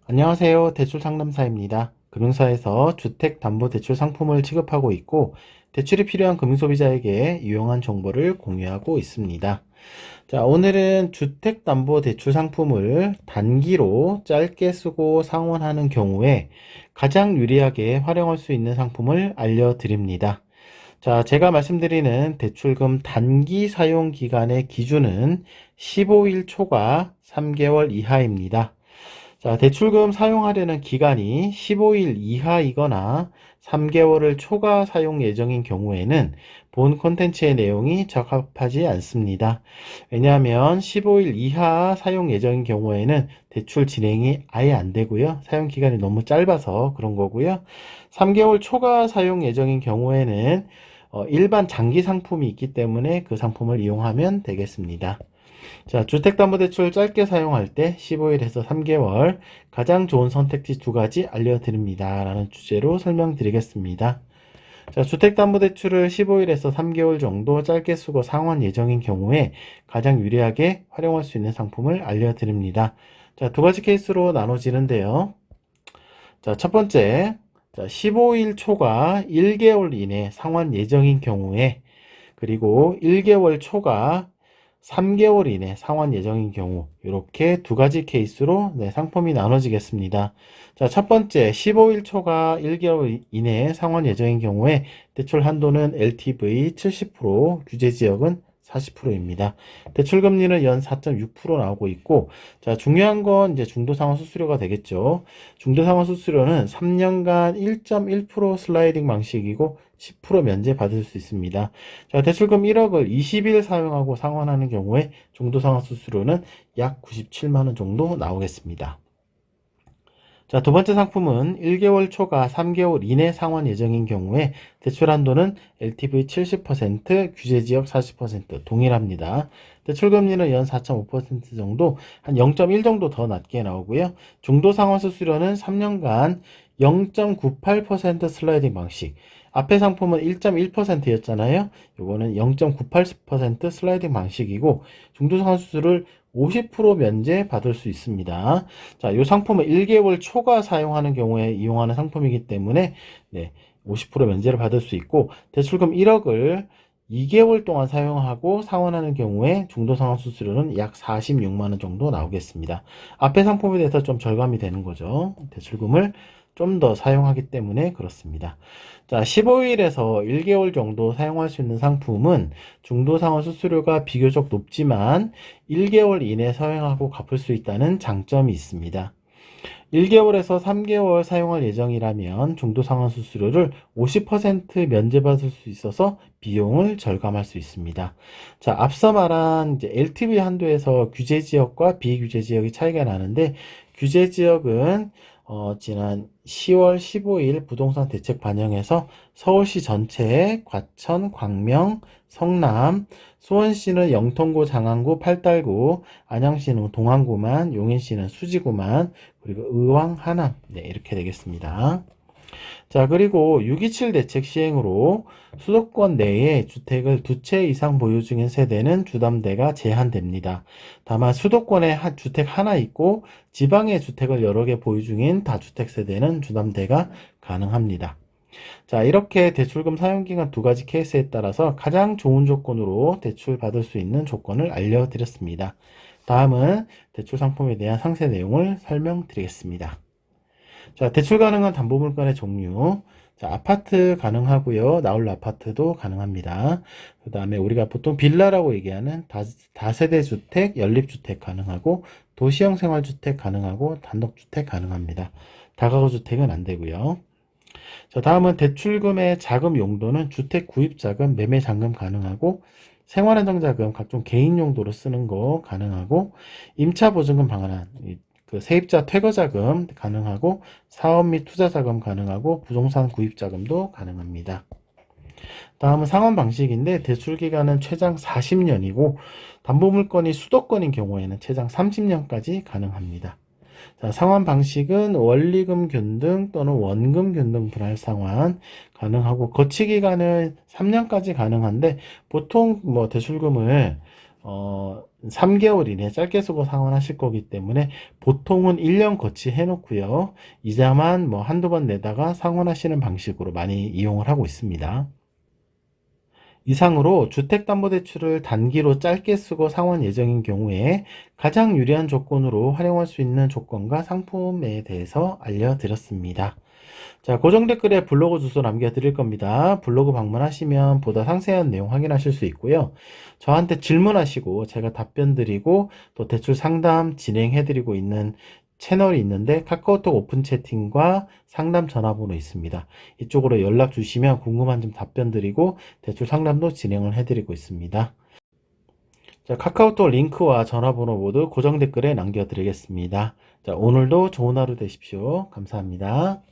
안녕하세요. 대출상담사입니다. 금융사에서 주택담보대출 상품을 취급하고 있고, 대출이 필요한 금융소비자에게 유용한 정보를 공유하고 있습니다. 자, 오늘은 주택담보대출 상품을 단기로 짧게 쓰고 상환하는 경우에 가장 유리하게 활용할 수 있는 상품을 알려드립니다. 자, 제가 말씀드리는 대출금 단기 사용 기간의 기준은 15일 초과 3개월 이하입니다. 자, 대출금 사용하려는 기간이 15일 이하이거나 3개월을 초과 사용 예정인 경우에는 본 콘텐츠의 내용이 적합하지 않습니다. 왜냐하면 15일 이하 사용 예정인 경우에는 대출 진행이 아예 안 되고요. 사용 기간이 너무 짧아서 그런 거고요. 3개월 초과 사용 예정인 경우에는 일반 장기 상품이 있기 때문에 그 상품을 이용하면 되겠습니다. 자, 주택담보대출 짧게 사용할 때 15일에서 3개월 가장 좋은 선택지 두 가지 알려드립니다. 라는 주제로 설명드리겠습니다. 자, 주택담보대출을 15일에서 3개월 정도 짧게 쓰고 상환 예정인 경우에 가장 유리하게 활용할 수 있는 상품을 알려드립니다. 자, 두 가지 케이스로 나눠지는데요. 자, 첫 번째, 자, 15일 초과 1개월 이내 상환 예정인 경우에, 그리고 1개월 초과 3개월 이내 상환 예정인 경우, 이렇게 두 가지 케이스로 상품이 나눠지겠습니다. 자, 첫 번째 15일 초과 1개월 이내 상환 예정인 경우에 대출 한도는 LTV 70%, 규제 지역은 40%입니다. 대출 금리는 연 4.6% 나오고 있고, 자, 중요한 건 이제 중도 상환 수수료가 되겠죠. 중도 상환 수수료는 3년간 1.1% 슬라이딩 방식이고 10% 면제 받을 수 있습니다. 자, 대출금 1억을 20일 사용하고 상환하는 경우에 중도 상환 수수료는 약 97만 원 정도 나오겠습니다. 자, 두 번째 상품은 1개월 초과 3개월 이내 상환 예정인 경우에 대출 한도는 LTV 70%, 규제지역 40% 동일합니다. 대출 금리는 연 4.5% 정도, 한 0.1 정도 더 낮게 나오고요. 중도 상환 수수료는 3년간 0.98% 슬라이딩 방식. 앞에 상품은 1.1%였잖아요. 이거는 0.98% 슬라이딩 방식이고, 중도 상환 수수료를 50% 면제 받을 수 있습니다. 자, 이 상품은 1개월 초과 사용하는 경우에 이용하는 상품이기 때문에 50% 면제를 받을 수 있고, 대출금 1억을 2개월 동안 사용하고 상환하는 경우에 중도 상환 수수료는 약 46만 원 정도 나오겠습니다. 앞에 상품에 대해서 좀 절감이 되는 거죠. 대출금을 좀 더 사용하기 때문에 그렇습니다. 자, 15일에서 1개월 정도 사용할 수 있는 상품은 중도 상환 수수료가 비교적 높지만 1개월 이내 사용하고 갚을 수 있다는 장점이 있습니다. 1개월에서 3개월 사용할 예정이라면 중도 상환 수수료를 50% 면제받을 수 있어서 비용을 절감할 수 있습니다. 자, 앞서 말한 이제 LTV 한도에서 규제 지역과 비규제 지역이 차이가 나는데, 규제 지역은 지난 10월 15일 부동산 대책 반영에서 서울시 전체에 과천, 광명, 성남, 수원시는 영통구, 장안구, 팔달구, 안양시는 동안구만, 용인시는 수지구만, 그리고 의왕, 하남, 이렇게 되겠습니다. 자, 그리고 6.27 대책 시행으로 수도권 내에 주택을 두 채 이상 보유 중인 세대는 주담대가 제한됩니다. 다만 수도권에 주택 하나 있고 지방에 주택을 여러 개 보유 중인 다주택 세대는 주담대가 가능합니다. 자, 이렇게 대출금 사용기간 두 가지 케이스에 따라서 가장 좋은 조건으로 대출 받을 수 있는 조건을 알려드렸습니다. 다음은 대출 상품에 대한 상세 내용을 설명드리겠습니다. 자, 대출 가능한 담보물건의 종류. 자, 아파트 가능하고요. 나홀로 아파트도 가능합니다. 그 다음에 우리가 보통 빌라라고 얘기하는 다세대 주택, 연립주택 가능하고, 도시형 생활주택 가능하고, 단독주택 가능합니다. 다가구 주택은 안 되고요. 자, 다음은 대출금의 자금 용도는 주택 구입자금, 매매잔금 가능하고, 생활안정자금, 각종 개인 용도로 쓰는 거 가능하고, 임차보증금 방한한, 그 세입자 퇴거자금 가능하고, 사업 및 투자자금 가능하고, 부동산 구입자금도 가능합니다. 다음은 상환 방식인데, 대출 기간은 최장 40년이고, 담보물건이 수도권인 경우에는 최장 30년까지 가능합니다. 자, 상환 방식은 원리금 균등 또는 원금 균등 분할 상환 가능하고, 거치 기간은 3년까지 가능한데, 보통 대출금을 3개월 이내에 짧게 쓰고 상환하실 거기 때문에 보통은 1년 거치 해놓고요. 이자만 뭐 한두 번 내다가 상환하시는 방식으로 많이 이용을 하고 있습니다. 이상으로 주택담보대출을 단기로 짧게 쓰고 상환 예정인 경우에 가장 유리한 조건으로 활용할 수 있는 조건과 상품에 대해서 알려드렸습니다. 자, 고정 댓글에 블로그 주소 남겨드릴 겁니다. 블로그 방문하시면 보다 상세한 내용 확인하실 수 있고요. 저한테 질문하시고 제가 답변 드리고 또 대출 상담 진행해드리고 있는 채널이 있는데 카카오톡 오픈 채팅과 상담 전화번호 있습니다. 이쪽으로 연락 주시면 궁금한 점 답변 드리고 대출 상담도 진행을 해드리고 있습니다. 자, 카카오톡 링크와 전화번호 모두 고정 댓글에 남겨드리겠습니다. 자, 오늘도 좋은 하루 되십시오. 감사합니다.